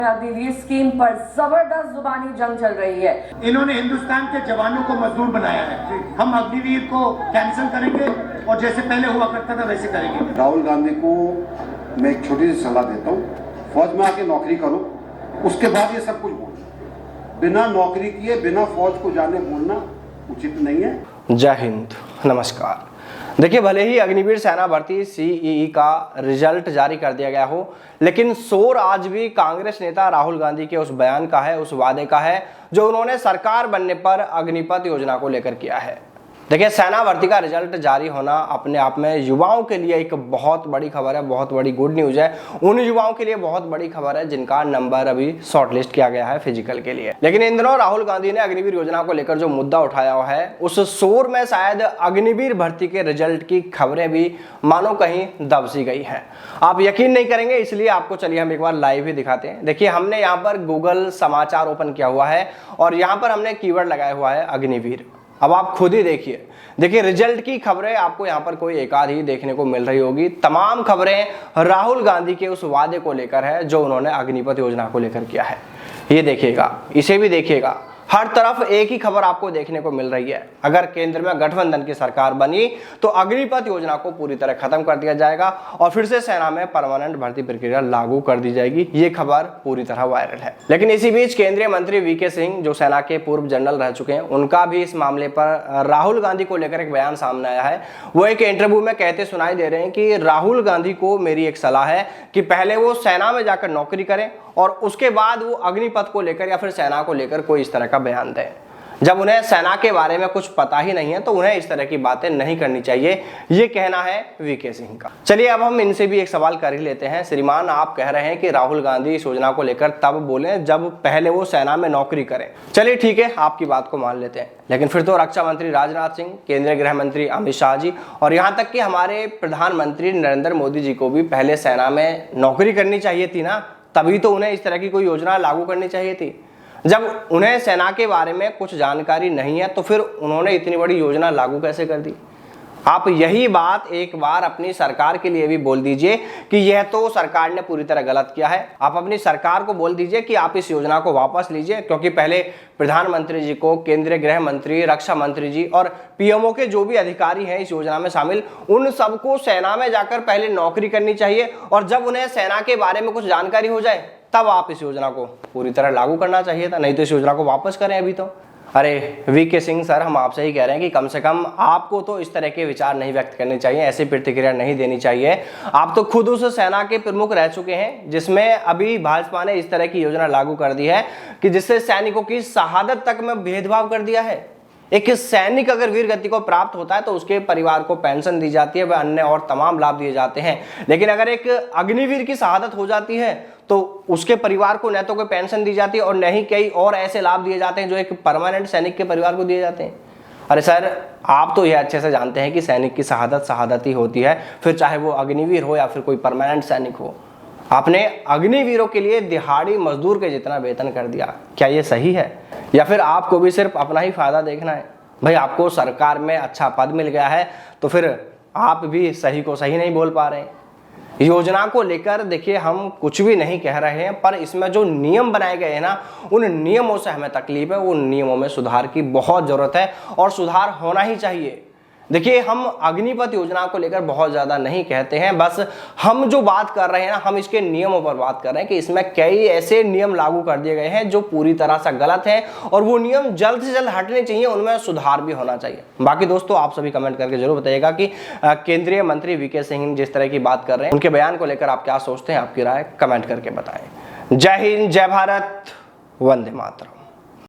Agniveer scheme पर जबरदस्त जुबानी जंग चल रही है। इन्होंने हिंदुस्तान के जवानों को मजदूर बनाया है। हम अग्निवीर को कैंसिल करेंगे और जैसे पहले हुआ करता था वैसे करेंगे। राहुल गांधी को मैं एक छोटी सी सलाह देता हूँ, फौज में आके नौकरी करो, उसके बाद ये सब कुछ बोलो। बिना नौकरी किए बिना फौज को जाने बोलना उचित नहीं है। जय हिंद, नमस्कार। देखिए, भले ही अग्निवीर सेना भर्ती सीईई का रिजल्ट जारी कर दिया गया हो, लेकिन शोर आज भी कांग्रेस नेता राहुल गांधी के उस बयान का है, उस वादे का है जो उन्होंने सरकार बनने पर अग्निपथ योजना को लेकर किया है। देखिए, सेना भर्ती का रिजल्ट जारी होना अपने आप में युवाओं के लिए एक बहुत बड़ी खबर है, बहुत बड़ी गुड न्यूज है। उन युवाओं के लिए बहुत बड़ी खबर है जिनका नंबर अभी शॉर्टलिस्ट किया गया है फिजिकल के लिए। लेकिन इन दिनों राहुल गांधी ने अग्निवीर योजना को लेकर जो मुद्दा उठाया हुआ है, उस शोर में शायद अग्निवीर भर्ती के रिजल्ट की खबरें भी मानो कहीं दब सी गई हैं। आप यकीन नहीं करेंगे, इसलिए आपको चलिए हम एक बार लाइव ही दिखाते हैं। देखिए, हमने यहाँ पर गूगल समाचार ओपन किया हुआ है और यहाँ पर हमने कीवर्ड लगाया हुआ है अग्निवीर। अब आप खुद ही देखिए रिजल्ट की खबरें आपको यहाँ पर कोई एक आध ही देखने को मिल रही होगी। तमाम खबरें राहुल गांधी के उस वादे को लेकर है जो उन्होंने अग्निपथ योजना को लेकर किया है। ये देखिएगा, इसे भी देखिएगा, हर तरफ एक ही खबर आपको देखने को मिल रही है। अगर केंद्र में गठबंधन की सरकार बनी तो अग्निपथ योजना को पूरी तरह खत्म कर दिया जाएगा और फिर से सेना में परमानेंट भर्ती प्रक्रिया लागू कर दी जाएगी। ये खबर पूरी तरह वायरल है। लेकिन इसी बीच केंद्रीय मंत्री वीके सिंह, जो सेना के पूर्व जनरल रह चुके हैं, उनका भी इस मामले पर राहुल गांधी को लेकर एक बयान सामने आया है। वो एक इंटरव्यू में कहते सुनाई दे रहे हैं कि राहुल गांधी को मेरी एक सलाह है कि पहले वो सेना में जाकर नौकरी करें और उसके बाद वो अग्निपथ को लेकर या फिर सेना को लेकर कोई इस तरह का बयान दें। जब उन्हें सेना के बारे में कुछ पता ही नहीं है तो उन्हें इस तरह की बातें नहीं करनी चाहिए, ये कहना है वीके सिंह का। चलिए, अब हम इनसे भी एक सवाल कर ही लेते हैं। श्रीमान, आप कह रहे हैं कि राहुल गांधी इस योजना को लेकर तब बोले जब पहले वो सेना में नौकरी करें। चलिए ठीक है, आपकी बात को मान लेते हैं, लेकिन फिर तो रक्षा मंत्री राजनाथ सिंह, केंद्रीय गृह मंत्री अमित शाह जी और यहाँ तक कि हमारे प्रधानमंत्री नरेंद्र मोदी जी को भी पहले सेना में नौकरी करनी चाहिए थी ना, तभी तो उन्हें इस तरह की कोई योजना लागू करनी चाहिए थी। जब उन्हें सेना के बारे में कुछ जानकारी नहीं है तो फिर उन्होंने इतनी बड़ी योजना लागू कैसे कर दी? आप यही बात एक बार अपनी सरकार के लिए भी बोल दीजिए कि यह तो सरकार ने पूरी तरह गलत किया है। आप अपनी सरकार को बोल दीजिए कि आप इस योजना को वापस लीजिए, क्योंकि पहले प्रधानमंत्री जी को, केंद्रीय गृह मंत्री, रक्षा मंत्री जी और पीएमओ के जो भी अधिकारी हैं इस योजना में शामिल, उन सबको सेना में जाकर पहले नौकरी करनी चाहिए और जब उन्हें सेना के बारे में कुछ जानकारी हो जाए तब आप इस योजना को पूरी तरह लागू करना चाहिए था। नहीं तो इस योजना को वापस करें अभी तो। अरे वीके सिंह सर, हम आपसे ही कह रहे हैं कि कम से कम आपको तो इस तरह के विचार नहीं व्यक्त करने चाहिए, ऐसी प्रतिक्रिया नहीं देनी चाहिए। आप तो खुद उस सेना के प्रमुख रह चुके हैं जिसमें अभी भाजपा ने इस तरह की योजना लागू कर दी है कि जिससे सैनिकों की शहादत तक में भेदभाव कर दिया है। एक सैनिक अगर वीर गति को प्राप्त होता है तो उसके परिवार को पेंशन दी जाती है, वह अन्य और तमाम लाभ दिए जाते हैं। लेकिन अगर एक अग्निवीर की शहादत हो जाती है तो उसके परिवार को न तो कोई पेंशन दी जाती है और न ही कई और ऐसे लाभ दिए जाते हैं जो एक परमानेंट सैनिक के परिवार को दिए जाते हैं। अरे सर, आप तो यह अच्छे से जानते हैं कि सैनिक की शहादत ही होती है, फिर चाहे वो अग्निवीर हो या फिर कोई परमानेंट सैनिक हो। आपने अग्निवीरों के लिए दिहाड़ी मजदूर के जितना वेतन कर दिया, क्या ये सही है? या फिर आपको भी सिर्फ अपना ही फायदा देखना है? भाई, आपको सरकार में अच्छा पद मिल गया है तो फिर आप भी सही को सही नहीं बोल पा रहे हैं। योजना को लेकर देखिए, हम कुछ भी नहीं कह रहे हैं, पर इसमें जो नियम बनाए गए हैं ना, उन नियमों से हमें तकलीफ है। उन नियमों में सुधार की बहुत जरूरत है और सुधार होना ही चाहिए। देखिए, हम अग्निपथ योजना को लेकर बहुत ज्यादा नहीं कहते हैं, बस हम जो बात कर रहे हैं ना, हम इसके नियमों पर बात कर रहे हैं कि इसमें कई ऐसे नियम लागू कर दिए गए हैं जो पूरी तरह से गलत हैं और वो नियम जल्द से जल्द हटने चाहिए, उनमें सुधार भी होना चाहिए। बाकी दोस्तों, आप सभी कमेंट करके जरूर बताइएगा कि केंद्रीय मंत्री वीके सिंह जिस तरह की बात कर रहे हैं, उनके बयान को लेकर आप क्या सोचते हैं? आपकी राय कमेंट करके बताएं। जय हिंद, जय भारत, वंदे मातरम।